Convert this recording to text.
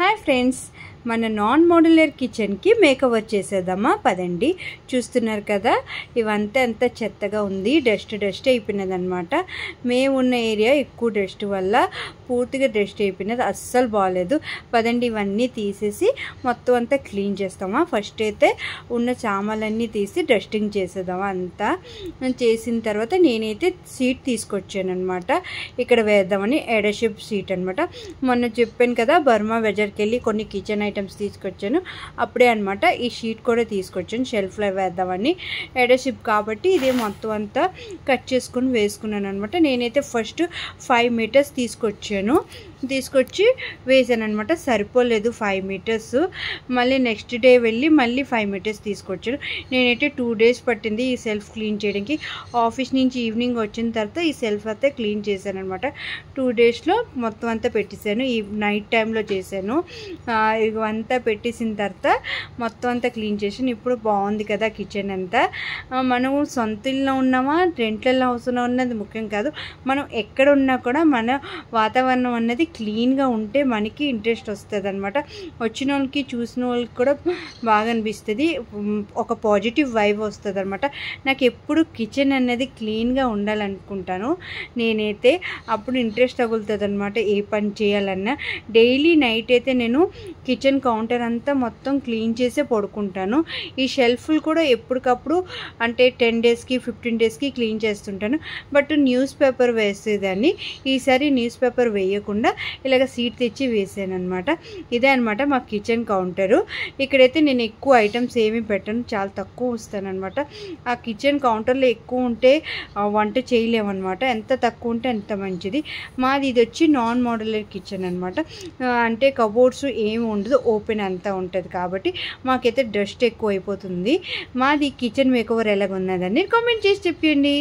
Hi friends, మన non modular కిచెన్కి makeover చేసేద్దామా పదండి. చూస్తున్నారు కదా, ఇవంతా ఎంత చెత్తగా ఉంది, డస్ట్ అయిపోయినదనమాట. మేము ఉన్న ఏరియా ఎక్కువ డస్ట్ వల్ల పూర్తిగా డస్ట్ అయిపోయినది, అస్సలు బాగాలేదు. పదండి ఇవన్నీ తీసేసి మొత్తం అంతా క్లీన్ చేస్తామా. ఫస్ట్ అయితే ఉన్న చామాలన్నీ తీసి డస్టింగ్ చేసేద్దామా. అంతా చేసిన తర్వాత నేనైతే సీట్ తీసుకొచ్చాను అనమాట. ఇక్కడ వేద్దామని ఎడషిప్ సీట్ అనమాట. మొన్న చెప్పాను కదా, బర్మా వెజర్కి వెళ్ళి కొన్ని కిచెన్ ఐటమ్స్ తీసుకొచ్చాను, అప్పుడే అనమాట ఈ షీట్ కూడా తీసుకొచ్చాను షెల్ఫ్లో వేద్దామని. ఎడషిప్ కాబట్టి ఇదే మొత్తం అంతా కట్ చేసుకొని వేసుకున్నాను అనమాట. నేనైతే ఫస్ట్ 5 మీటర్స్ తీసుకొచ్చి వేసాను అనమాట. సరిపోలేదు 5 మీటర్స్. మళ్ళీ నెక్స్ట్ డే వెళ్ళి మళ్ళీ 5 మీటర్స్ తీసుకొచ్చాను. నేనైతే 2 డేస్ పట్టింది ఈ సెల్ఫ్ క్లీన్ చేయడానికి. ఆఫీస్ నుంచి ఈవినింగ్ వచ్చిన తర్వాత ఈ సెల్ఫ్ అయితే క్లీన్ చేశాను అనమాట. 2 డేస్లో మొత్తం అంతా పెట్టేశాను. ఈ నైట్ టైంలో చేశాను. ఇవంతా పెట్టేసిన తర్వాత మొత్తం అంతా క్లీన్ చేసాను. ఇప్పుడు బాగుంది కదా కిచెన్ అంతా. మనం సొంత ఇల్లు ఉన్నామా రెంట్లలో హౌస్లో ఉన్నది ముఖ్యం కాదు, మనం ఎక్కడ ఉన్నా కూడా మన వాతావరణం అన్నది క్లీన్గా ఉంటే మనకి ఇంట్రెస్ట్ వస్తుంది అనమాట. వచ్చిన వాళ్ళకి చూసిన వాళ్ళకి కూడా బాగా అనిపిస్తుంది, ఒక పాజిటివ్ వైబ్ వస్తుంది అనమాట. నాకు ఎప్పుడు కిచెన్ అనేది క్లీన్గా ఉండాలనుకుంటాను నేనైతే, అప్పుడు ఇంట్రెస్ట్ తగులుతుంది అనమాట ఏ పని చేయాలన్నా. డైలీ నైట్ అయితే నేను కిచెన్ కౌంటర్ అంతా మొత్తం క్లీన్ చేసే పడుకుంటాను. ఈ షెల్ఫ్లు కూడా ఎప్పటికప్పుడు అంటే 10 డేస్కి 15 డేస్కి క్లీన్ చేస్తుంటాను. బట్ న్యూస్ పేపర్ వేసేదాన్ని, ఈసారి న్యూస్ పేపర్ వేయకుండా ఇలాగ సీట్ తెచ్చి వేసాను అనమాట. ఇదే అనమాట మా కిచెన్ కౌంటరు. ఇక్కడైతే నేను ఎక్కువ ఐటమ్స్ ఏమీ పెట్టను, చాలా తక్కువ వస్తాను అనమాట. ఆ కిచెన్ కౌంటర్లో ఎక్కువ ఉంటే వంట చేయలేమన్నమాట, ఎంత తక్కువ ఉంటే అంత మంచిది. మాది ఇది వచ్చి నాన్ మోడ్యులర్ కిచెన్ అనమాట. అంటే కబోర్డ్స్ ఏమి ఉండదు, ఓపెన్ అంతా ఉంటుంది కాబట్టి మాకైతే డస్ట్ ఎక్కువ అయిపోతుంది. మాది కిచెన్ మేకవర్ ఎలాగున్నదని కామెంట్ చేసి చెప్పండి.